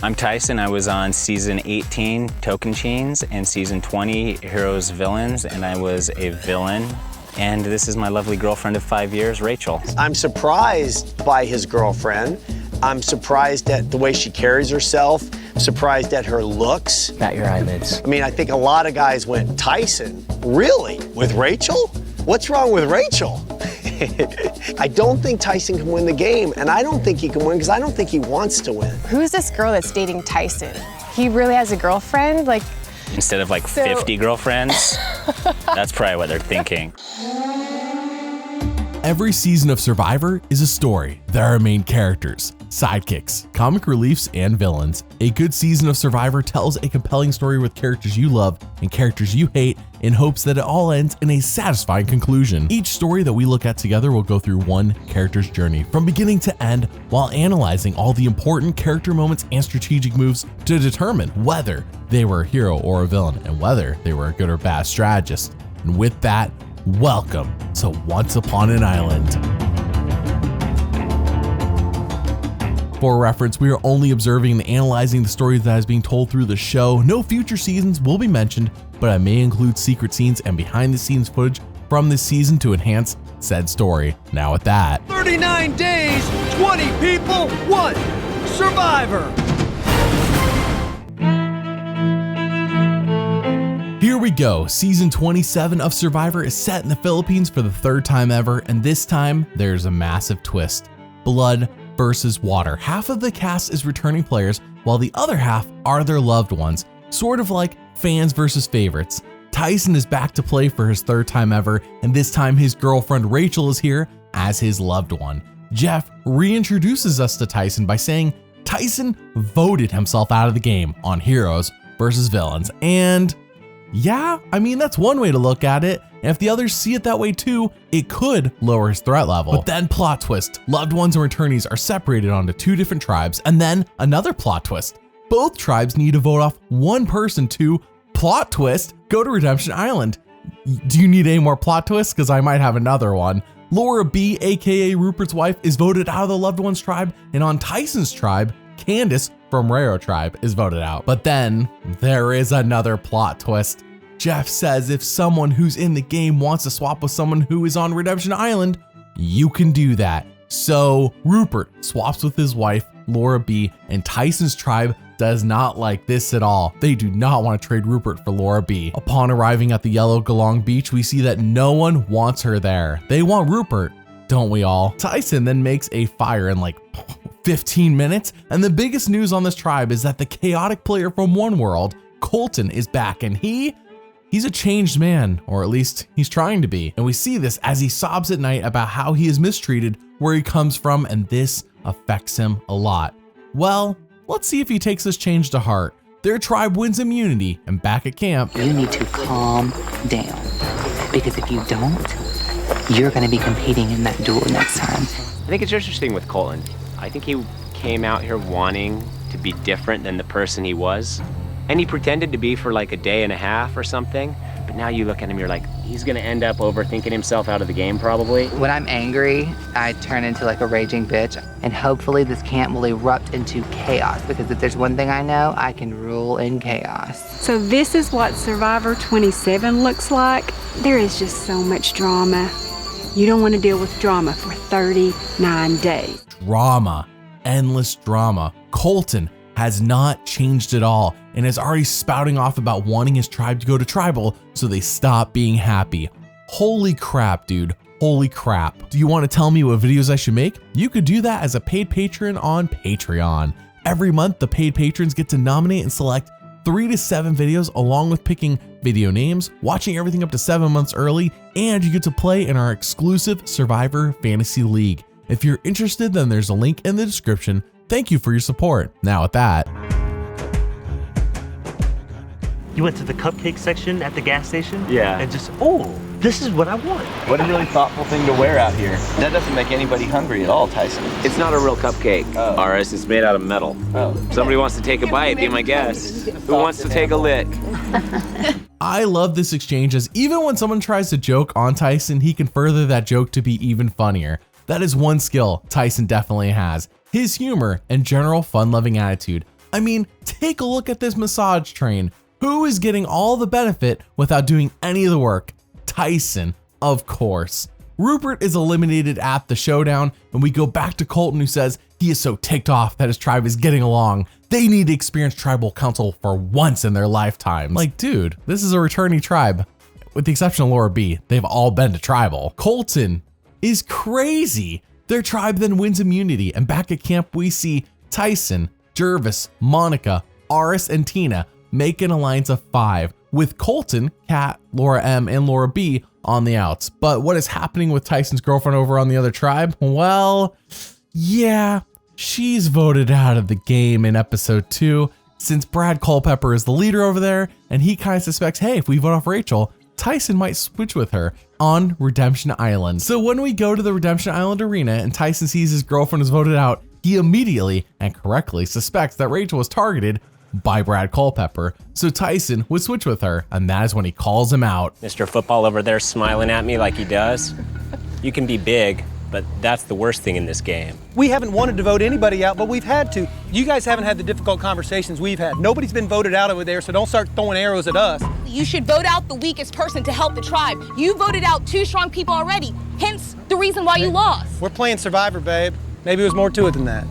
I'm Tyson. I was on season 18, Token Chains, and season 20, Heroes Villains, and I was a villain. And this is my lovely girlfriend of 5 years, Rachel. I'm surprised by his girlfriend. I'm surprised at the way she carries herself, surprised at her looks. Bat your eyelids. I mean, I think a lot of guys went, Tyson, really? With Rachel? What's wrong with Rachel? I don't think Tyson can win the game, and I don't think he can win because I don't think he wants to win. Who's this girl that's dating Tyson? He really has a girlfriend? Like, Instead of 50 girlfriends, that's probably what they're thinking. Every season of Survivor is a story. There are main characters, sidekicks, comic reliefs, and villains. A good season of Survivor tells a compelling story with characters you love and characters you hate in hopes that it all ends in a satisfying conclusion. Each story that we look at together will go through one character's journey from beginning to end while analyzing all the important character moments and strategic moves to determine whether they were a hero or a villain and whether they were a good or bad strategist. And with that, welcome to Once Upon an Island. For reference, we are only observing and analyzing the story that is being told through the show. No future seasons will be mentioned, but I may include secret scenes and behind the scenes footage from this season to enhance said story. Now with that, 39 days, 20 people, 1 survivor. here we go. Season 27 of Survivor is set in the Philippines for the third time ever, and this time there's a massive twist. Blood versus water. Half of the cast is returning players, while the other half are their loved ones, sort of like fans versus favorites. Tyson is back to play for his third time ever, and this time his girlfriend Rachel is here as his loved one. Jeff reintroduces us to Tyson by saying Tyson voted himself out of the game on heroes versus villains. And yeah, I mean, that's one way to look at it. And if the others see it that way too, it could lower his threat level. But then plot twist, loved ones and returnees are separated onto two different tribes. And then another plot twist, both tribes need to vote off one person to plot twist, go to Redemption Island. Do you need any more plot twists? Because I might have another one. Laura B, aka Rupert's wife, is voted out of the loved ones tribe, and on Tyson's tribe, Candace from Rayo tribe is voted out. But then there is another plot twist. Jeff says if someone who's in the game wants to swap with someone who is on Redemption Island, you can do that. So Rupert swaps with his wife, Laura B, and Tyson's tribe does not like this at all. They do not want to trade Rupert for Laura B. Upon arriving at the Yellow Galong Beach, we see that no one wants her there. They want Rupert, don't we all? Tyson then makes a fire in like 15 minutes, and the biggest news on this tribe is that the chaotic player from One World, Colton, is back, and he's a changed man, or at least he's trying to be. And we see this as he sobs at night about how he is mistreated where he comes from, and this affects him a lot. Well, let's see if he takes this change to heart. Their tribe wins immunity, and back at camp, you need to calm down, because if you don't, you're going to be competing in that duel next time. I think it's interesting with Colton. I think he came out here wanting to be different than the person he was. And he pretended to be for like a day and a half or something. But now you look at him, you're like, he's gonna end up overthinking himself out of the game probably. When I'm angry, I turn into like a raging bitch. And hopefully this camp will erupt into chaos, because if there's one thing I know, I can rule in chaos. So this is what Survivor 27 looks like. There is just so much drama. You don't want to deal with drama for 39 days. Drama, endless drama. Colton has not changed at all and is already spouting off about wanting his tribe to go to tribal so they stop being happy. Holy crap, dude. Holy crap. Do you want to tell me what videos I should make? You could do that as a paid patron on Patreon. Every month, the paid patrons get to nominate and select 3 to 7 videos along with picking video names, watching everything up to 7 months early, and you get to play in our exclusive Survivor Fantasy League. If you're interested, then there's a link in the description. Thank you for your support. Now with that, you went to the cupcake section at the gas station? Yeah. And just, oh, this is what I want. What a really thoughtful thing to wear out here. That doesn't make anybody hungry at all, Tyson. It's not a real cupcake, RS. It's made out of metal. Oh. Somebody wants to take a bite, be my guest. Who wants to take a lick? I love this exchange, as even when someone tries to joke on Tyson, he can further that joke to be even funnier. That is one skill Tyson definitely has, his humor and general fun-loving attitude. I mean, take a look at this massage train. Who is getting all the benefit without doing any of the work? Tyson, of course. Rupert is eliminated at the showdown, and we go back to Colton, who says he is so ticked off that his tribe is getting along. They need to experience tribal council for once in their lifetimes. Like, dude, this is a returning tribe. With the exception of Laura B, they've all been to tribal. Colton is crazy. Their tribe then wins immunity, and back at camp we see Tyson, Jervis, Monica, Aris, and Tina make an alliance of 5, with Colton, Kat, Laura M, and Laura B on the outs. But what is happening with Tyson's girlfriend over on the other tribe? Well, yeah, she's voted out of the game in episode 2, since Brad Culpepper is the leader over there, and he kind of suspects, hey, if we vote off Rachel, Tyson might switch with her on Redemption Island. So when we go to the Redemption Island arena and Tyson sees his girlfriend is voted out, he immediately and correctly suspects that Rachel was targeted by Brad Culpepper. So Tyson would switch with her, and that is when he calls him out. Mr. Football over there smiling at me like he does. You can be big, but that's the worst thing in this game. We haven't wanted to vote anybody out, but we've had to. You guys haven't had the difficult conversations we've had. Nobody's been voted out over there, so don't start throwing arrows at us. You should vote out the weakest person to help the tribe. You voted out 2 strong people already, hence the reason why you lost. We're playing Survivor, babe. Maybe it was more to it than that.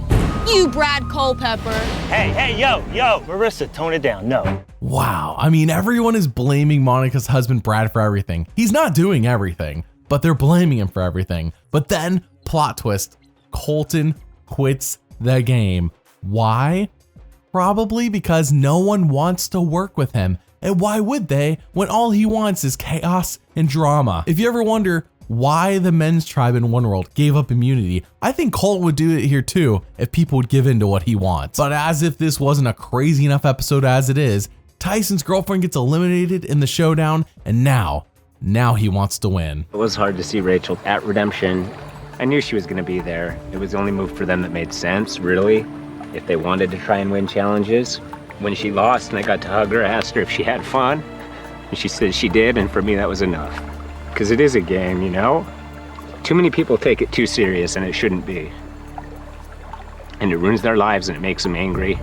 You, Brad Culpepper. Hey, yo, Marissa, tone it down, no. Wow, I mean, everyone is blaming Monica's husband Brad for everything. He's not doing everything, but they're blaming him for everything. But then, plot twist, Colton quits the game. Why? Probably because no one wants to work with him. And why would they when all he wants is chaos and drama? If you ever wonder why the men's tribe in One World gave up immunity, I think Colt would do it here too if people would give in to what he wants. But as if this wasn't a crazy enough episode as it is, Tyson's girlfriend gets eliminated in the showdown, and now he wants to win. It was hard to see Rachel at Redemption. I knew she was going to be there. It was the only move for them that made sense, really, if they wanted to try and win challenges. When she lost and I got to hug her, I asked her if she had fun, and she said she did, and for me that was enough. Because it is a game, you know? Too many people take it too serious, and it shouldn't be. And it ruins their lives, and it makes them angry.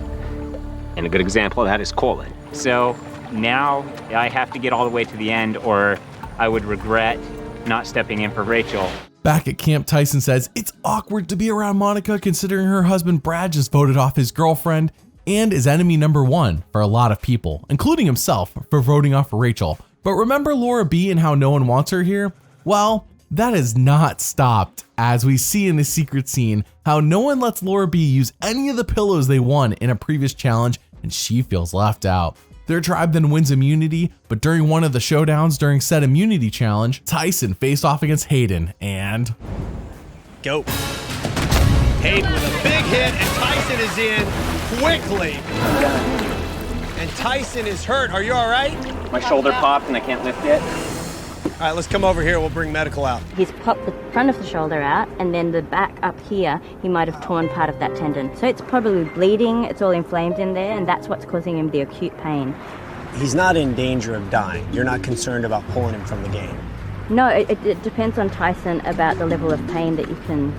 And a good example of that is Colin. So now I have to get all the way to the end, or I would regret not stepping in for Rachel. Back at camp, Tyson says it's awkward to be around Monica considering her husband Brad just voted off his girlfriend and is enemy number 1 for a lot of people, including himself, for voting off Rachel. But remember Laura B and how no one wants her here? Well, that has not stopped, as we see in the secret scene how no one lets Laura B use any of the pillows they won in a previous challenge, and she feels left out. Their tribe then wins immunity, but during one of the showdowns during said immunity challenge, Tyson faced off against Hayden and... Go. Hayden with a big hit, and Tyson is in quickly. And Tyson is hurt. Are you all right? My shoulder popped and I can't lift it. All right, let's come over here. We'll bring medical out. He's popped the front of the shoulder out, and then the back up here, he might have torn part of that tendon. So it's probably bleeding, it's all inflamed in there, and that's what's causing him the acute pain. He's not in danger of dying. You're not concerned about pulling him from the game? No, it depends on Tyson about the level of pain that you can,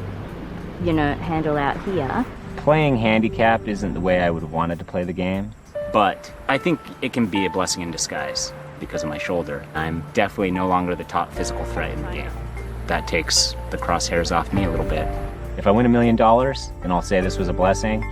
handle out here. Playing handicapped isn't the way I would have wanted to play the game, but I think it can be a blessing in disguise. Because of my shoulder, I'm definitely no longer the top physical threat in the game. That takes the crosshairs off me a little bit. If I win $1 million, then I'll say this was a blessing.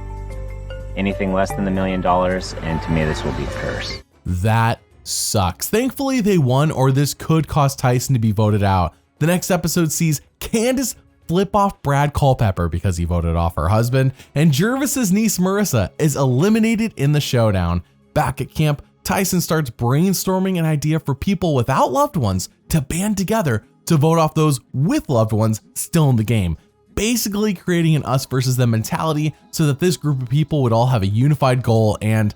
Anything less than $1 million, and to me this will be a curse. That sucks. Thankfully they won, or this could cause Tyson to be voted out. The next episode sees Candace flip off Brad Culpepper because he voted off her husband, and Jervis's niece Marissa is eliminated in the showdown. Back at camp, Tyson starts brainstorming an idea for people without loved ones to band together to vote off those with loved ones still in the game, basically creating an us versus them mentality so that this group of people would all have a unified goal, and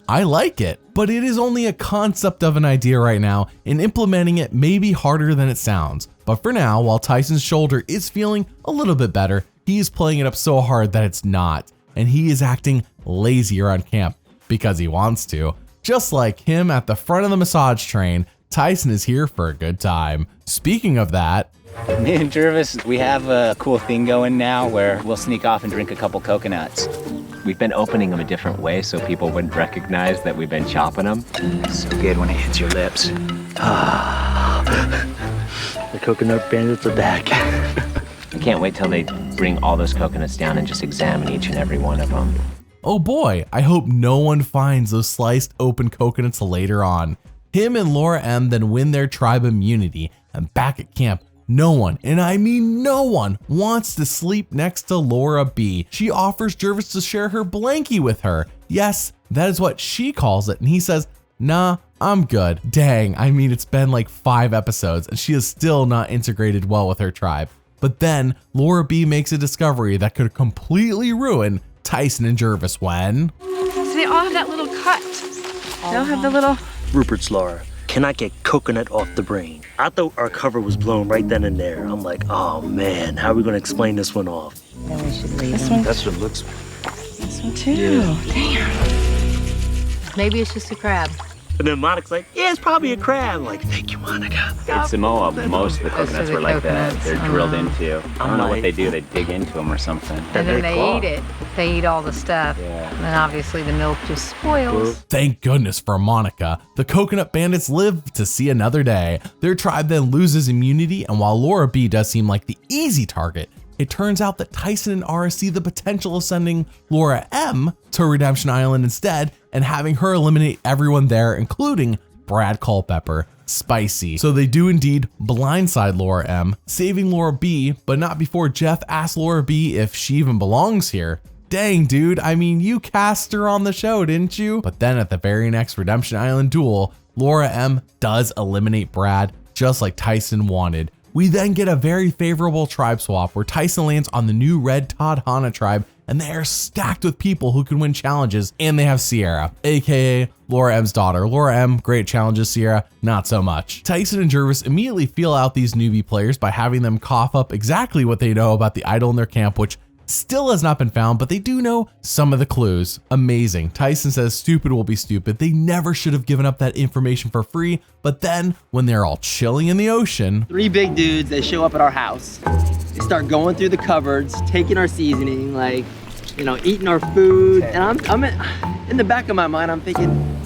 I like it. But it is only a concept of an idea right now, and implementing it may be harder than it sounds. But for now, while Tyson's shoulder is feeling a little bit better, he is playing it up so hard that it's not, and he is acting lazy around camp because he wants to. Just like him at the front of the massage train, Tyson is here for a good time. Speaking of that, me and Jervis, we have a cool thing going now where we'll sneak off and drink a couple coconuts. We've been opening them a different way so people wouldn't recognize that we've been chopping them. It's so good when it hits your lips. The coconut bandits are back. I can't wait till they bring all those coconuts down and just examine each and every one of them. Oh boy, I hope no one finds those sliced open coconuts later on. Him and Laura M then win their tribe immunity, and back at camp, no one, and I mean no one, wants to sleep next to Laura B. She offers Jervis to share her blankie with her. Yes, that is what she calls it, and he says, nah, I'm good. Dang, I mean it's been like 5 episodes and she is still not integrated well with her tribe. But then Laura B makes a discovery that could completely ruin Tyson and Jervis when... So they all have that little cut. They all have the little... Rupert's Laura, can I get coconut off the brain? I thought our cover was blown right then and there. I'm like, oh man, how are we gonna explain this one off? Then we should leave This them. one? That's what it looks like. This one too. Yeah. Damn. Maybe it's just a crab. And then Monica's like, yeah, it's probably a crab. I'm like, thank you, Monica. In Samoa, most of the Those are coconuts the were like that. coconuts. They're drilled into. I don't know what like- they do. They dig into them or something. And then they eat it. They eat all the stuff. Yeah. And then obviously the milk just spoils. Thank goodness for Monica. The coconut bandits live to see another day. Their tribe then loses immunity, and while Laura B does seem like the easy target, it turns out that Tyson and Aris see the potential of sending Laura M to Redemption Island instead and having her eliminate everyone there, including Brad Culpepper. Spicy. So they do indeed blindside Laura M, saving Laura B, but not before Jeff asks Laura B if she even belongs here. Dang, dude, I mean, you cast her on the show, didn't you? But then at the very next Redemption Island duel, Laura M does eliminate Brad, just like Tyson wanted. We then get a very favorable tribe swap where Tyson lands on the new Red Tadhana tribe, and they are stacked with people who can win challenges, and they have Sierra, aka Laura M's daughter. Laura M, great challenges, Sierra, not so much. Tyson and Jervis immediately feel out these newbie players by having them cough up exactly what they know about the idol in their camp, which still has not been found, but they do know some of the clues. Amazing. Tyson says stupid will be stupid. They never should have given up that information for free, but then when they're all chilling in the ocean, 3 big dudes, they show up at our house. They start going through the cupboards, taking our seasoning, like, you know, eating our food. And I'm in the back of my mind, I'm thinking,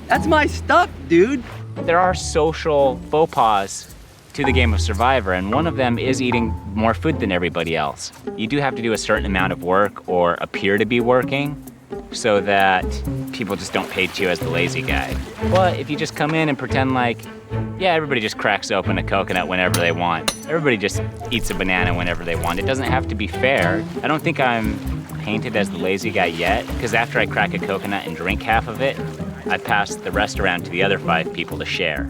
that's my stuff, dude. There are social faux pas to the game of Survivor, and one of them is eating more food than everybody else. You do have to do a certain amount of work or appear to be working so that people just don't paint you as the lazy guy. But if you just come in and pretend like, yeah, everybody just cracks open a coconut whenever they want. Everybody just eats a banana whenever they want. It doesn't have to be fair. I don't think I'm painted as the lazy guy yet, because after I crack a coconut and drink half of it, I pass the rest around to the other 5 people to share.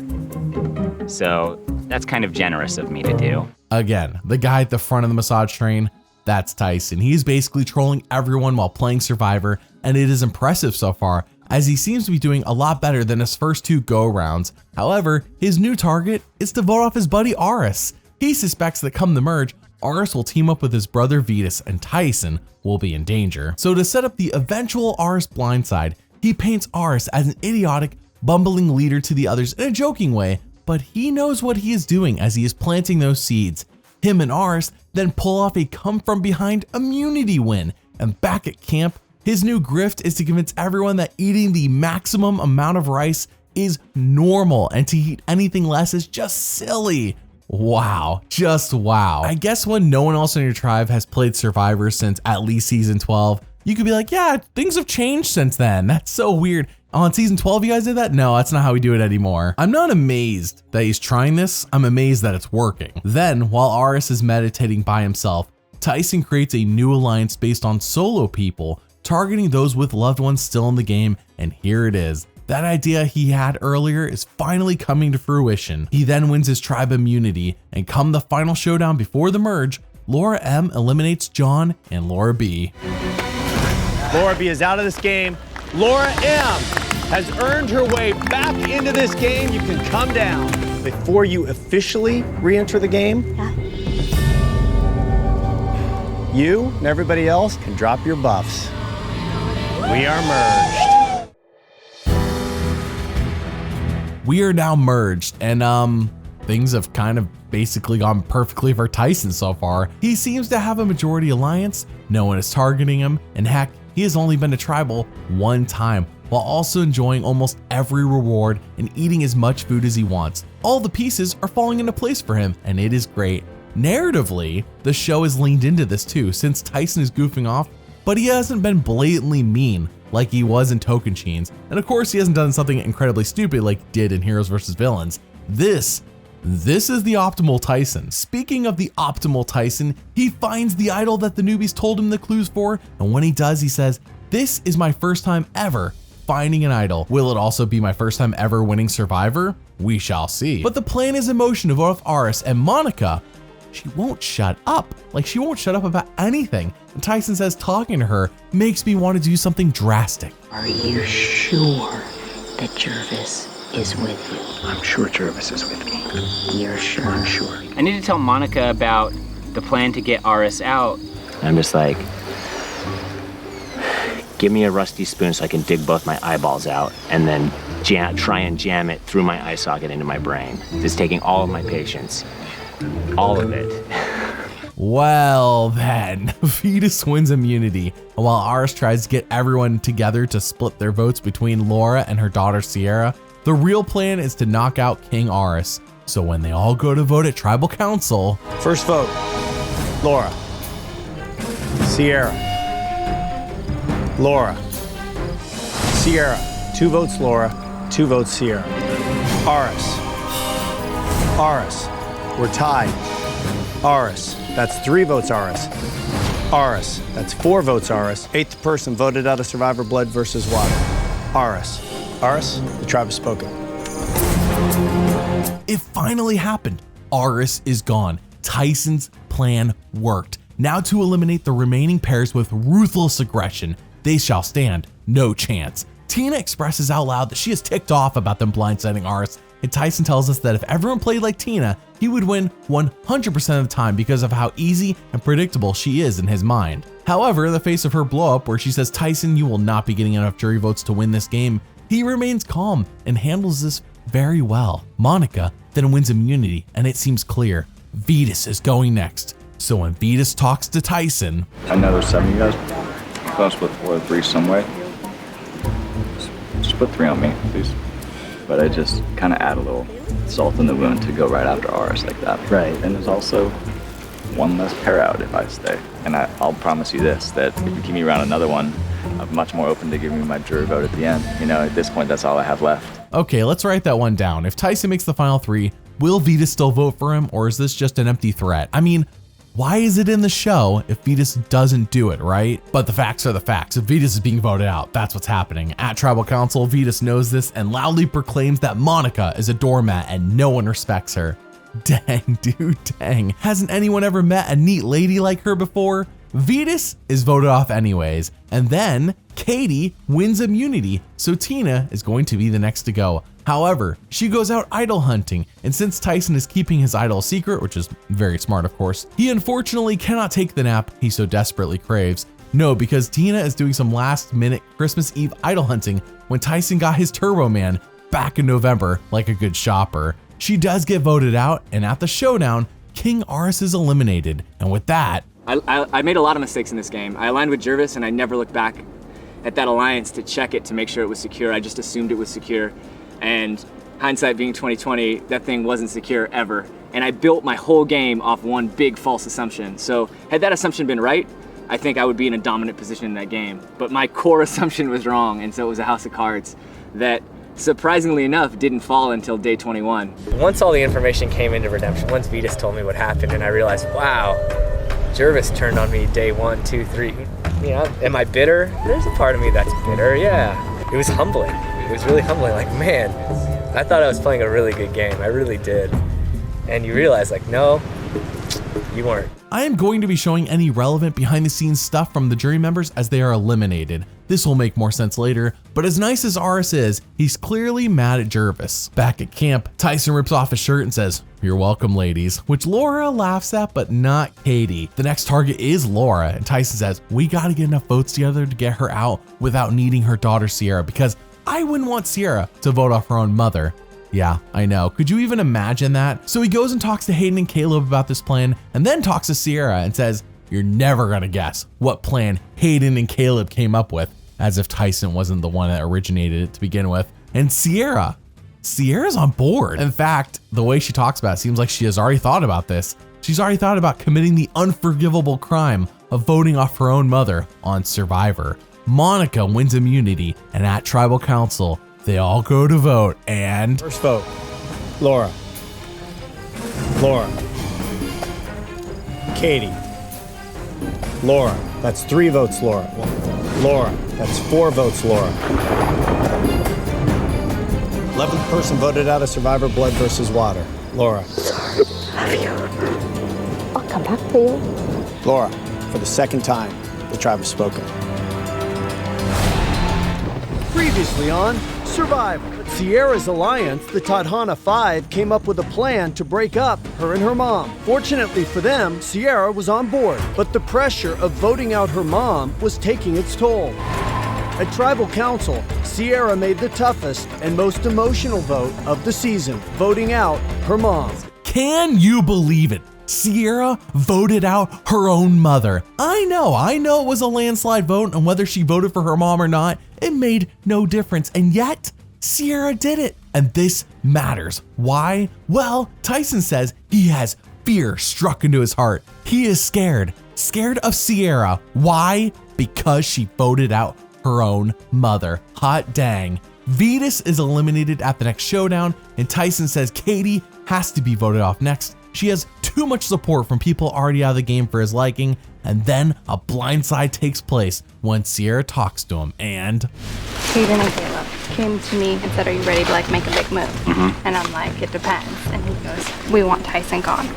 So that's kind of generous of me to do. again, the guy at the front of the massage train, that's Tyson. He's basically trolling everyone while playing Survivor, and it is impressive so far, as he seems to be doing a lot better than his first 2 go-rounds. However, his new target is to vote off his buddy Aris. He suspects that come the merge, Aris will team up with his brother Vetus, and Tyson will be in danger. So to set up the eventual Aris blindside, he paints Aris as an idiotic, bumbling leader to the others in a joking way, but he knows what he is doing as he is planting those seeds. Him and Aris then pull off a come-from-behind immunity win, and back at camp, his new grift is to convince everyone that eating the maximum amount of rice is normal, and to eat anything less is just silly. Wow, just wow. I guess when no one else in your tribe has played Survivor since at least season 12, you could be like, yeah, things have changed since then. That's so weird. On season 12, you guys did that? No, that's not how we do it anymore. I'm not amazed that he's trying this. I'm amazed that it's working. Then, while Aris is meditating by himself, Tyson creates a new alliance based on solo people, targeting those with loved ones still in the game, and here it is. That idea he had earlier is finally coming to fruition. He then wins his tribe immunity, and come the final showdown before the merge, Laura M eliminates John and Laura B. Laura B is out of this game. Laura M has earned her way back into this game. You can come down. Before you officially re-enter the game, you and everybody else can drop your buffs. We are merged. We are now merged, and things have kind of basically gone perfectly for Tyson so far. He seems to have a majority alliance, no one is targeting him, and heck, he has only been to tribal one time, while also enjoying almost every reward and eating as much food as he wants. All the pieces are falling into place for him, and it is great. Narratively, the show has leaned into this too, since Tyson is goofing off, but he hasn't been blatantly mean like he was in Tocantins. And of course, he hasn't done something incredibly stupid like he did in Heroes vs. Villains. This is the optimal Tyson. Speaking of the optimal Tyson, he finds the idol that the newbies told him the clues for, and when he does, he says, "This is my first time ever finding an idol. Will it also be my first time ever winning Survivor? We shall see." But the plan is in motion to vote off Aris, and Monica, she won't shut up. Like, she won't shut up about anything. And Tyson says talking to her makes me want to do something drastic. Are you sure that Jervis is with you? I'm sure Jervis is with me. You're sure? I'm sure. I need to tell Monica about the plan to get Aris out. I'm just like, give me a rusty spoon so I can dig both my eyeballs out and then try and jam it through my eye socket into my brain. It's taking all of my patience. All of it. Well then, Vetus wins immunity, and while Aris tries to get everyone together to split their votes between Laura and her daughter Sierra, the real plan is to knock out King Aris. So when they all go to vote at Tribal Council... First vote, Laura. Sierra. Laura. Sierra. 2 votes Laura, 2 votes Sierra. Aris. Aris. We're tied. Aris. That's 3 votes Aris. Aris. That's 4 votes Aris. 8th person voted out of Survivor Blood versus Water. Aris. Aris, the tribe has spoken. It finally happened. Aris is gone. Tyson's plan worked. Now to eliminate the remaining pairs with ruthless aggression. They shall stand no chance. Tina expresses out loud that she is ticked off about them blindsiding Aris, and Tyson tells us that if everyone played like Tina, he would win 100% of the time because of how easy and predictable she is in his mind. However, in the face of her blowup where she says, "Tyson, you will not be getting enough jury votes to win this game," he remains calm and handles this very well. Monica then wins immunity, and it seems clear Vetus is going next. So when Vetus talks to Tyson, I know there's 7 of you guys. Close with 4 or 3 some way. Just put 3 on me, please. But I just kind of add a little salt in the wound to go right after Aris like that. Right. And there's also 1 less pair out if I stay. And I'll promise you this, that if you keep me around another one, I'm much more open to giving me my jury vote at the end. You know, at this point, that's all I have left. Okay, let's write that one down. If Tyson makes the final 3, will Vetus still vote for him, or is this just an empty threat? I mean, why is it in the show if Vetus doesn't do it, right? But the facts are the facts. If Vetus is being voted out, that's what's happening. At Tribal Council, Vetus knows this and loudly proclaims that Monica is a doormat and no one respects her. Dang, dude, dang. Hasn't anyone ever met a neat lady like her before? Vetus is voted off anyways, and then Katie wins immunity, so Tina is going to be the next to go. However, she goes out idol hunting, and since Tyson is keeping his idol a secret, which is very smart of course, he unfortunately cannot take the nap he so desperately craves. No, because Tina is doing some last minute Christmas Eve idol hunting when Tyson got his Turbo Man back in November like a good shopper. She does get voted out, and at the showdown, King Aris is eliminated, and with that, I made a lot of mistakes in this game. I aligned with Jervis and I never looked back at that alliance to check it to make sure it was secure. I just assumed it was secure. And hindsight being 2020, that thing wasn't secure ever. And I built my whole game off one big false assumption. So had that assumption been right, I think I would be in a dominant position in that game. But my core assumption was wrong, and so it was a house of cards that, surprisingly enough, didn't fall until day 21. Once all the information came into Redemption, once Vetus told me what happened, and I realized, wow, Jervis turned on me day 1, 2, 3. You know, am I bitter? There's a part of me that's bitter, yeah. It was humbling. It was really humbling, like, man, I thought I was playing a really good game. I really did. And you realize, like, no, you weren't. I am going to be showing any relevant behind the scenes stuff from the jury members as they are eliminated. This will make more sense later, but as nice as Aris is, he's clearly mad at Jervis. Back at camp, Tyson rips off his shirt and says, "You're welcome, ladies," which Laura laughs at, but not Katie. The next target is Laura, and Tyson says, "We gotta get enough votes together to get her out without needing her daughter Sierra, because I wouldn't want Sierra to vote off her own mother." Yeah, I know. Could you even imagine that? So he goes and talks to Hayden and Caleb about this plan, and then talks to Sierra and says, you're never gonna guess what plan Hayden and Caleb came up with, as if Tyson wasn't the one that originated it to begin with. And Sierra's on board. In fact, the way she talks about it seems like she has already thought about this. She's already thought about committing the unforgivable crime of voting off her own mother on Survivor. Monica wins immunity, and at Tribal Council, they all go to vote, and... First vote, Laura. Laura. Katie. Laura. That's 3 votes, Laura. Laura. That's 4 votes, Laura. 11th person voted out of Survivor Blood versus Water. Laura. Love you. I'll come back for you. Laura, for the second time, the tribe has spoken. Previously on Survivor, Sierra's alliance, the Tadhana 5, came up with a plan to break up her and her mom. Fortunately for them, Sierra was on board, but the pressure of voting out her mom was taking its toll. At Tribal Council, Sierra made the toughest and most emotional vote of the season, voting out her mom. Can you believe it? Sierra voted out her own mother. I know it was a landslide vote, and whether she voted for her mom or not, it made no difference. And yet, Sierra did it. And this matters. Why? Well, Tyson says he has fear struck into his heart. He is scared of Sierra. Why? Because she voted out her own mother. Hot dang. Vetus is eliminated at the next showdown, and Tyson says Katie has to be voted off next. She has too much support from people already out of the game for his liking, and then a blindside takes place when Sierra talks to him, and... Hayden and Caleb came to me and said, are you ready to make a big move? And I'm like, it depends. And he goes, we want Tyson gone.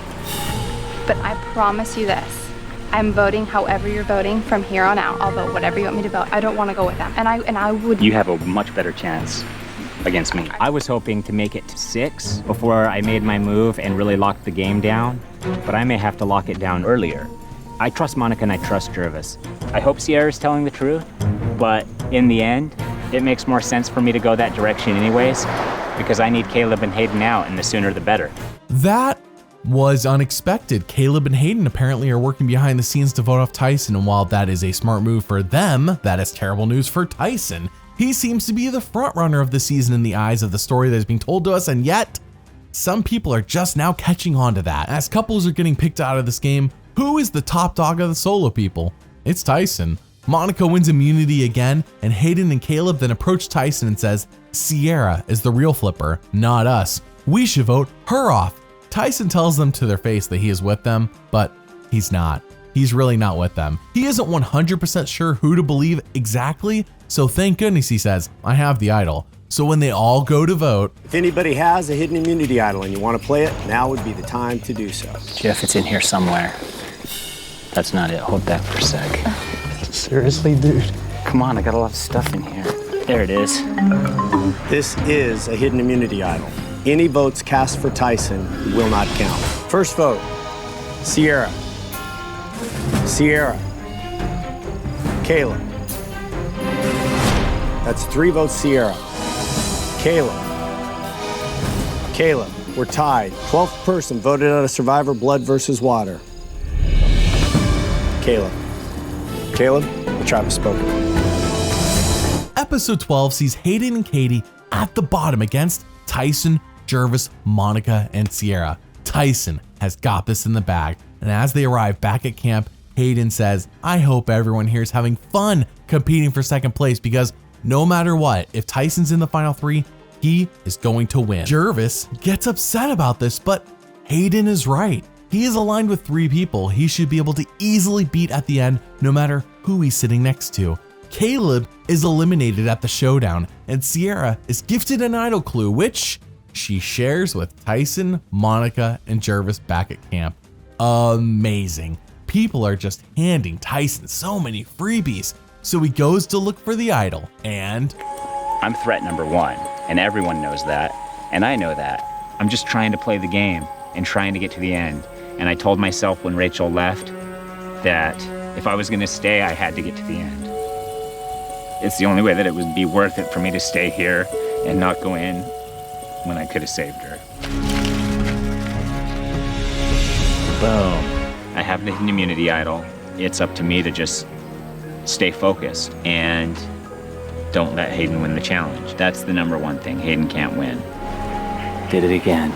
But I promise you this, I'm voting however you're voting from here on out. I'll vote whatever you want me to vote. I don't want to go with them. And I would... You have a much better chance against me. I was hoping to make it to 6 before I made my move and really locked the game down, but I may have to lock it down earlier. I trust Monica and I trust Jervis. I hope Sierra's telling the truth, but in the end, it makes more sense for me to go that direction anyways, because I need Caleb and Hayden out, and the sooner the better. That was unexpected. Caleb and Hayden apparently are working behind the scenes to vote off Tyson, and while that is a smart move for them, that is terrible news for Tyson. He seems to be the front runner of the season in the eyes of the story that is being told to us, and yet some people are just now catching on to that. As couples are getting picked out of this game, who is the top dog of the solo people? It's Tyson. Monica wins immunity again, and Hayden and Caleb then approach Tyson and says, Sierra is the real flipper, not us. We should vote her off. Tyson tells them to their face that he is with them, but he's not. He's really not with them. He isn't 100% sure who to believe exactly, so thank goodness he says, I have the idol. So when they all go to vote... If anybody has a hidden immunity idol and you want to play it, now would be the time to do so. Jeff, it's in here somewhere. That's not it. Hold back for a sec. Seriously, dude? Come on, I got a lot of stuff in here. There it is. This is a hidden immunity idol. Any votes cast for Tyson will not count. First vote, Sierra. Sierra. Caleb. That's 3 votes Sierra. Caleb. Caleb, we're tied. 12th person voted out of Survivor Blood versus Water. Caleb. Caleb, the tribe has spoken. Episode 12 sees Hayden and Katie at the bottom against Tyson, Jervis, Monica, and Sierra. Tyson has got this in the bag, and as they arrive back at camp, Hayden says, I hope everyone here is having fun competing for second place, because no matter what, if Tyson's in the final 3, he is going to win. Jervis gets upset about this, but Hayden is right. He is aligned with 3 people he should be able to easily beat at the end, no matter who he's sitting next to. Caleb is eliminated at the showdown, and Sierra is gifted an idol clue, which she shares with Tyson, Monica, and Jervis back at camp. Amazing. People are just handing Tyson so many freebies, so he goes to look for the idol, and... I'm threat number 1, and everyone knows that, and I know that. I'm just trying to play the game and trying to get to the end. And I told myself when Rachel left that if I was gonna stay, I had to get to the end. It's the only way that it would be worth it for me to stay here and not go in when I could have saved her. Boom. I have the hidden immunity idol. it's up to me to just stay focused and don't let Hayden win the challenge. That's the number one thing. Hayden can't win. Did it again.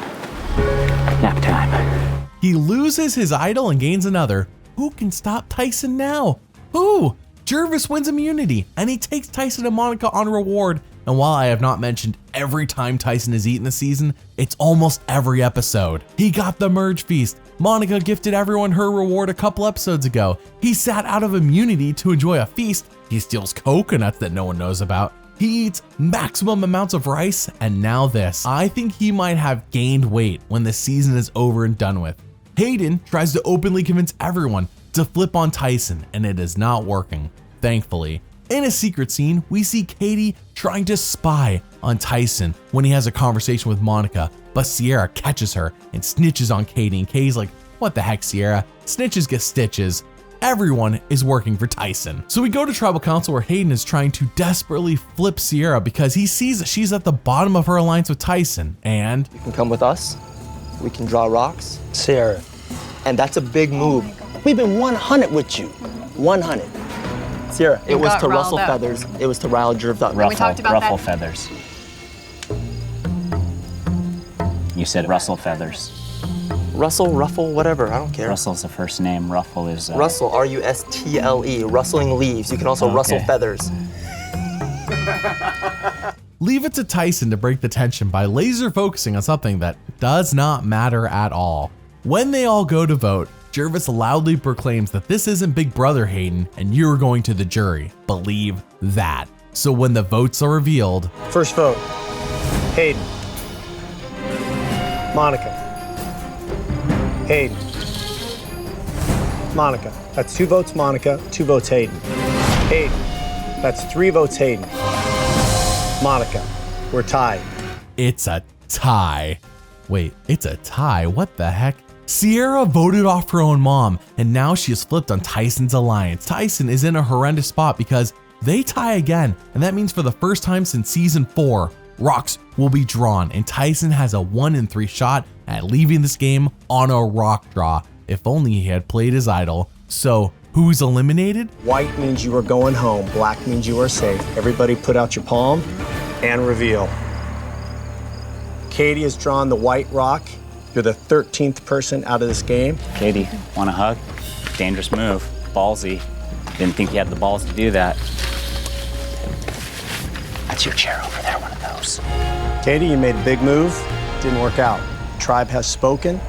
Nap time. He loses his idol and gains another. Who can stop Tyson now? Who? Jervis wins immunity, and he takes Tyson and Monica on reward. And while I have not mentioned every time Tyson has eaten this season, it's almost every episode. He got the merge feast. Monica gifted everyone her reward a couple episodes ago. He sat out of immunity to enjoy a feast. He steals coconuts that no one knows about. He eats maximum amounts of rice, and now this. I think he might have gained weight when the season is over and done with. Hayden tries to openly convince everyone to flip on Tyson, and it is not working, thankfully. In a secret scene, we see Katie trying to spy on Tyson when he has a conversation with Monica, but Sierra catches her and snitches on Katie, and Katie's like, what the heck, Sierra? Snitches get stitches. Everyone is working for Tyson. So we go to Tribal Council where Hayden is trying to desperately flip Sierra because he sees that she's at the bottom of her alliance with Tyson, and You can come with us. We can draw rocks. Sierra, And that's a big move. we've been 100 with you. 100. Sierra, it You was got to riled rustle up. feathers. It was to rile Jerv up. we talked about ruffle that. feathers. You said Russell Feathers. Russell, ruffle, whatever. I don't care. Russell's the first name. Ruffle is... Rustle, R-U-S-T-L-E. Rustling leaves. You can also rustle Okay. feathers. leave it to Tyson to break the tension by laser focusing on something that does not matter at all. When they all go to vote, Jervis loudly proclaims that this isn't Big Brother Hayden and you're going to the jury. Believe that. So when the votes are revealed, First vote, Hayden. Monica. Hayden. Monica. That's 2 votes Monica, 2 votes Hayden. Hayden. That's 3 votes Hayden. Monica. We're tied. it's a tie. Wait, it's a tie? What the heck? Sierra voted off her own mom, and now she has flipped on Tyson's alliance. Tyson is in a horrendous spot because they tie again, and that means for the first time since season 4, rocks will be drawn, and Tyson has a 1 in 3 shot at leaving this game on a rock draw. If only he had played his idol. So who's eliminated? White means you are going home. Black means you are safe. Everybody put out your palm and reveal. Katie has drawn the white rock. You're the 13th person out of this game. Katie, want a hug? Dangerous move. Ballsy. Didn't think you had the balls to do that. That's your chair over there, one of those. Katie, you made a big move. Didn't work out. Tribe has spoken.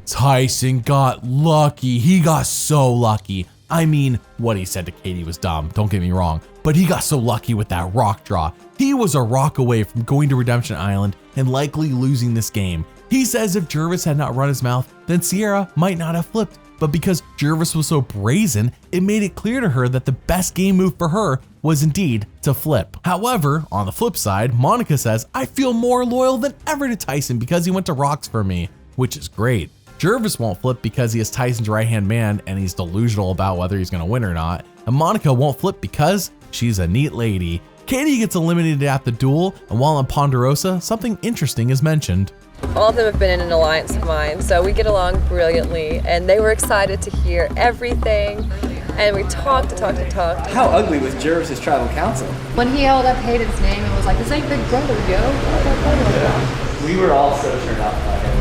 Tyson got lucky. He got so lucky. I mean, what he said to Katie was dumb, don't get me wrong, but he got so lucky with that rock draw. He was a rock away from going to Redemption Island and likely losing this game. He says if Jervis had not run his mouth, then Sierra might not have flipped. But because Jervis was so brazen, it made it clear to her that the best game move for her was indeed to flip. However, on the flip side, Monica says, I feel more loyal than ever to Tyson because he went to rocks for me, which is great. Jervis won't flip because he is Tyson's right-hand man and he's delusional about whether he's gonna win or not. And Monica won't flip because she's a neat lady. Katie gets eliminated at the duel, and while on Ponderosa, something interesting is mentioned. All of them have been in an alliance of mine, so we get along brilliantly, and they were excited to hear everything, and we talked. How ugly was Jervis's tribal council? When he held up Hayden's name and was like, this ain't Big Brother, yo. Yeah. We were all so turned off by him.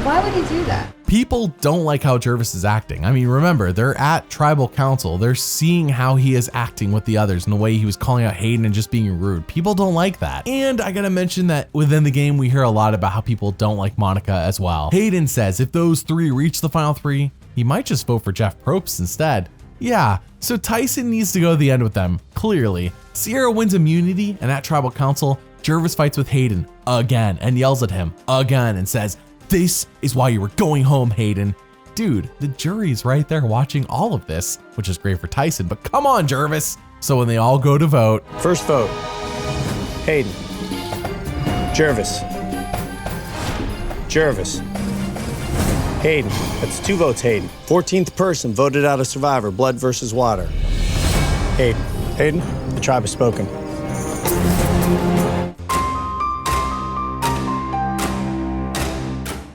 Why would he do that? People don't like how Jervis is acting. I mean, remember, they're at Tribal Council. They're seeing how he is acting with the others and the way he was calling out Hayden and just being rude. People don't like that. And I gotta mention that within the game, we hear a lot about how people don't like Monica as well. Hayden says if those 3 reach the final 3, he might just vote for Jeff Probst instead. Yeah, so Tyson needs to go to the end with them, clearly. Sierra wins immunity, and at Tribal Council, Jervis fights with Hayden again and yells at him again and says, this is why you were going home, Hayden. Dude, the jury's right there watching all of this, which is great for Tyson, but come on, Jervis. So when they all go to vote. First vote, Hayden. Jervis. Jervis. Hayden. That's 2 votes Hayden. 14th person voted out of Survivor, blood versus water. Hayden. Hayden, the tribe has spoken.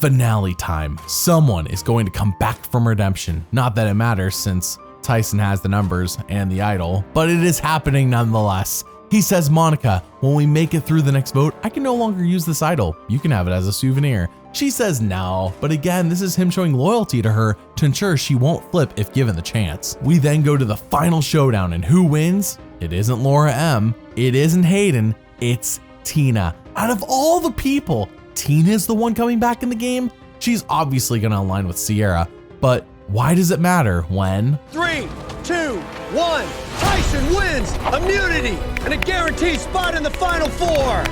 Finale time. Someone is going to come back from redemption. Not that it matters since Tyson has the numbers and the idol, but it is happening nonetheless. He says, Monica, when we make it through the next vote, I can no longer use this idol. You can have it as a souvenir. She says no, but again, this is him showing loyalty to her to ensure she won't flip if given the chance. We then go to the final showdown, and who wins? It isn't Laura M. It isn't Hayden. It's Tina. Out of all the people, Tina's the one coming back in the game. She's obviously gonna align with Sierra, but why does it matter when? 3, 2, 1. Tyson wins immunity and a guaranteed spot in the final 4.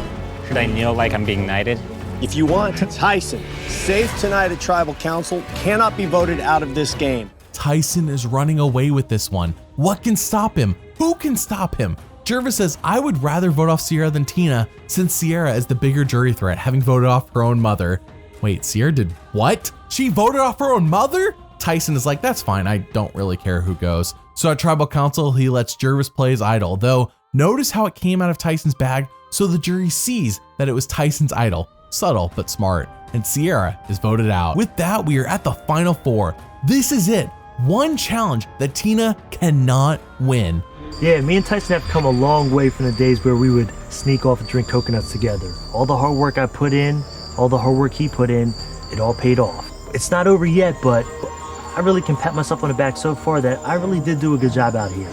Should I kneel like I'm being knighted? If you want, Tyson, safe tonight at Tribal Council, cannot be voted out of this game. Tyson is running away with this one. What can stop him? Who can stop him? Jervis says, I would rather vote off Sierra than Tina, since Sierra is the bigger jury threat, having voted off her own mother. Wait, Sierra did what? She voted off her own mother? Tyson is like, that's fine, I don't really care who goes. So at Tribal Council, he lets Jervis play his idol, though notice how it came out of Tyson's bag so the jury sees that it was Tyson's idol. Subtle, but smart. And Sierra is voted out. With that, we are at the final 4. This is it. One challenge that Tina cannot win. Yeah, me and Tyson have come a long way from the days where we would sneak off and drink coconuts together. All the hard work I put in, all the hard work he put in, it all paid off. It's not over yet, but I really can pat myself on the back so far that I really did do a good job out here.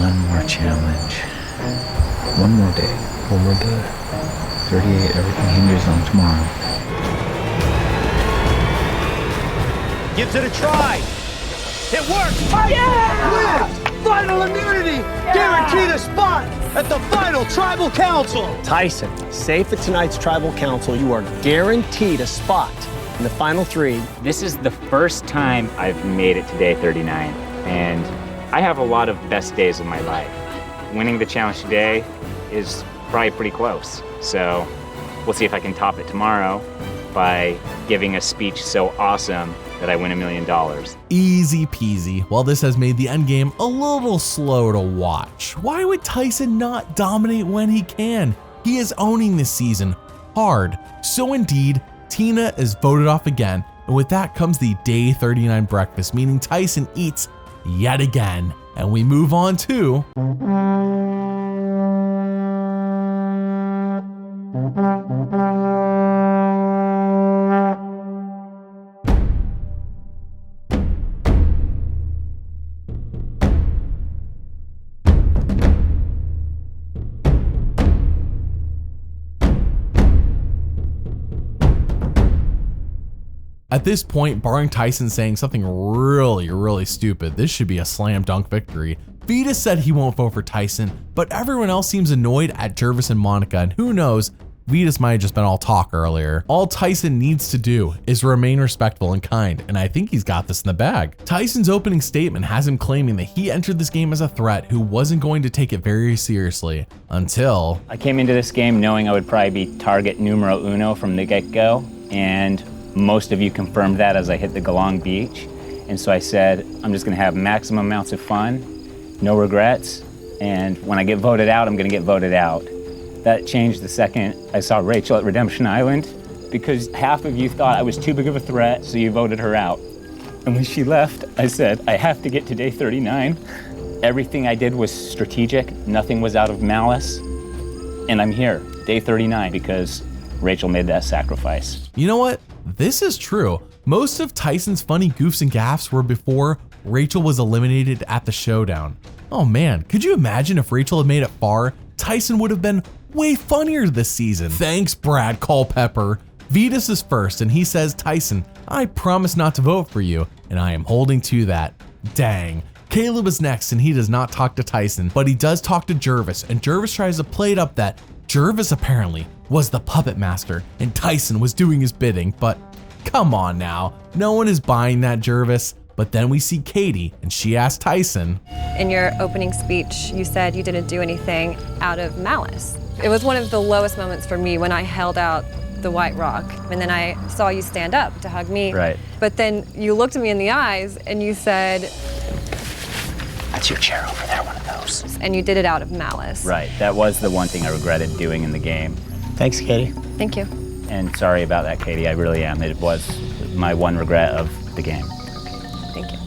One more challenge. One more day. One more day. 38, everything hinges on tomorrow. Gives it a try. It works. Yeah! Wins. Final immunity. Guaranteed a spot at the final Tribal Council. Tyson, safe at tonight's Tribal Council, you are guaranteed a spot in the final 3. This is the first time I've made it to day 39, and I have a lot of best days of my life. Winning the challenge today is probably pretty close, so we'll see if I can top it tomorrow by giving a speech so awesome that I win $1 million. Easy peasy. While this has made the endgame a little slow to watch, why would Tyson not dominate when he can? He is owning this season hard. So indeed, Tina is voted off again, and with that comes the day 39 breakfast, meaning Tyson eats yet again. And we move on to At this point, barring Tyson saying something really stupid, this should be a slam dunk victory. Vetus said he won't vote for Tyson, but everyone else seems annoyed at Jervis and Monica, and who knows, Vetus might have just been all talk earlier. All Tyson needs to do is remain respectful and kind, and I think he's got this in the bag. Tyson's opening statement has him claiming that he entered this game as a threat who wasn't going to take it very seriously until I came into this game knowing I would probably be target numero uno from the get-go, and most of you confirmed that as I hit the Galong Beach. And so I said, I'm just gonna have maximum amounts of fun, no regrets, and when I get voted out, I'm gonna get voted out. That changed the second I saw Rachel at Redemption Island, because half of you thought I was too big of a threat, so you voted her out. And when she left, I said, I have to get to day 39. Everything I did was strategic, nothing was out of malice, and I'm here, day 39, because Rachel made that sacrifice. You know what? This is true. Most of Tyson's funny goofs and gaffes were before Rachel was eliminated at the showdown. Oh man, could you imagine if Rachel had made it far? Tyson would have been way funnier this season. Thanks, Brad Culpepper. Vetus is first, and he says, Tyson, I promise not to vote for you, and I am holding to that. Dang. Caleb is next, and he does not talk to Tyson, but he does talk to Jervis, and Jervis tries to play it up that Jervis apparently was the puppet master, and Tyson was doing his bidding, but come on now, no one is buying that, Jervis. But then we see Katie, and she asks Tyson, In your opening speech, you said you didn't do anything out of malice. It was one of the lowest moments for me when I held out the white rock, and then I saw you stand up to hug me. Right. But then you looked at me in the eyes, and you said, That's your chair over there, one of those. And you did it out of malice. Right, that was the one thing I regretted doing in the game. Thanks, Katie. Thank you. And sorry about that, Katie, I really am. It was my one regret of the game. Thank you.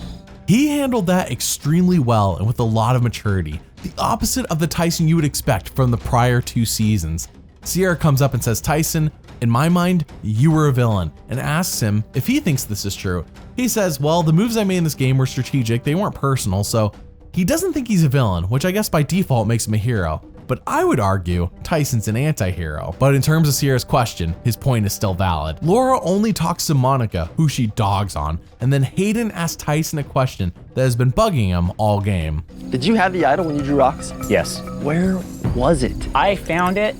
He handled that extremely well and with a lot of maturity, the opposite of the Tyson you would expect from the prior 2 seasons. Sierra comes up and says, Tyson, in my mind, you were a villain, and asks him if he thinks this is true. He says, well, the moves I made in this game were strategic, they weren't personal, so he doesn't think he's a villain, which I guess by default makes him a hero. But I would argue Tyson's an anti-hero. But in terms of Sierra's question, his point is still valid. Laura only talks to Monica, who she dogs on, and then Hayden asks Tyson a question that has been bugging him all game. Did you have the idol when you drew rocks? Yes. Where was it? I found it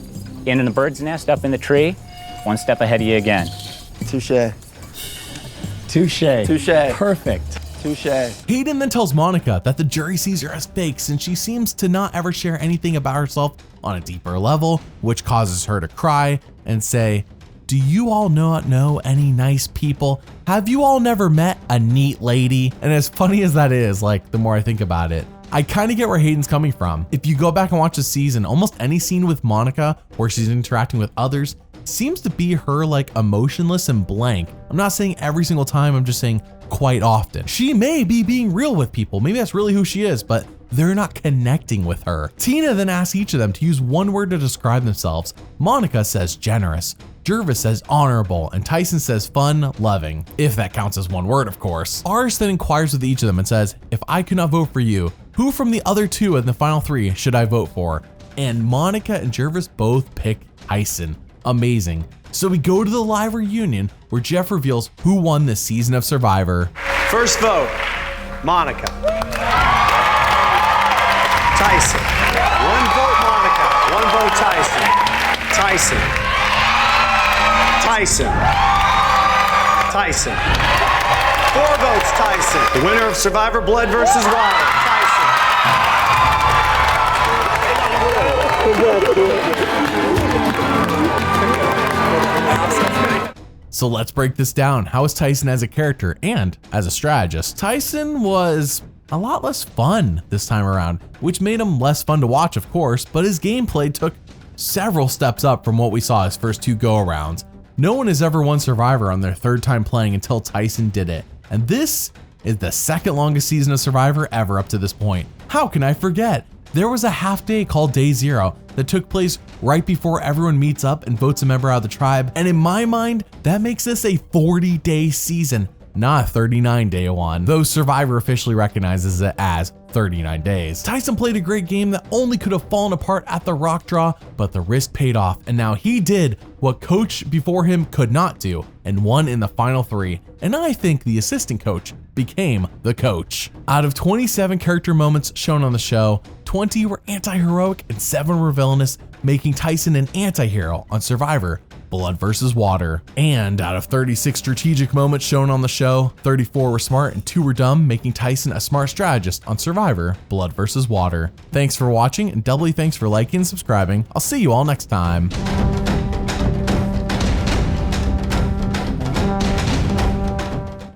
in the bird's nest up in the tree, one step ahead of you again. Touche. Touche. Touche. Perfect. Touche. Hayden then tells Monica that the jury sees her as fake since she seems to not ever share anything about herself on a deeper level, which causes her to cry and say, do you all not know any nice people? Have you all never met a neat lady? And as funny as that is, like, the more I think about it, I kind of get where Hayden's coming from. If you go back and watch the season, almost any scene with Monica where she's interacting with others seems to be her like emotionless and blank. I'm not saying every single time, I'm just saying quite often. She may be being real with people, maybe that's really who she is, but they're not connecting with her. Tina then asks each of them to use one word to describe themselves. Monica says generous, Jervis says honorable, and Tyson says fun, loving, if that counts as one word, of course. Aris then inquires with each of them and says, if I could not vote for you, who from the other 2 in the final 3 should I vote for? And Monica and Jervis both pick Tyson. Amazing. So we go to the live reunion where Jeff reveals who won this season of Survivor. First vote, Monica. Tyson. 1 vote, Monica. 1 vote, Tyson. Tyson. Tyson. Tyson. 4 votes, Tyson. The winner of Survivor Blood versus Water, Tyson. So let's break this down. How is Tyson as a character and as a strategist? Tyson was a lot less fun this time around, which made him less fun to watch, of course, but his gameplay took several steps up from what we saw his first 2 go-arounds. No one has ever won Survivor on their 3rd time playing until Tyson did it. And this is the 2nd longest season of Survivor ever up to this point. How can I forget? There was a half day called Day 0 that took place right before everyone meets up and votes a member out of the tribe. And in my mind, that makes this a 40-day season, not a 39-day one, though Survivor officially recognizes it as 39 days. Tyson played a great game that only could have fallen apart at the rock draw, but the risk paid off, and now he did what coach before him could not do and won in the final 3. And I think the assistant coach became the coach. Out of 27 character moments shown on the show, 20 were anti-heroic and 7 were villainous, making Tyson an anti-hero on Survivor Blood versus Water. And out of 36 strategic moments shown on the show, 34 were smart and 2 were dumb, making Tyson a smart strategist on Survivor Blood versus Water. Thanks for watching, and doubly thanks for liking and subscribing. I'll see you all next time.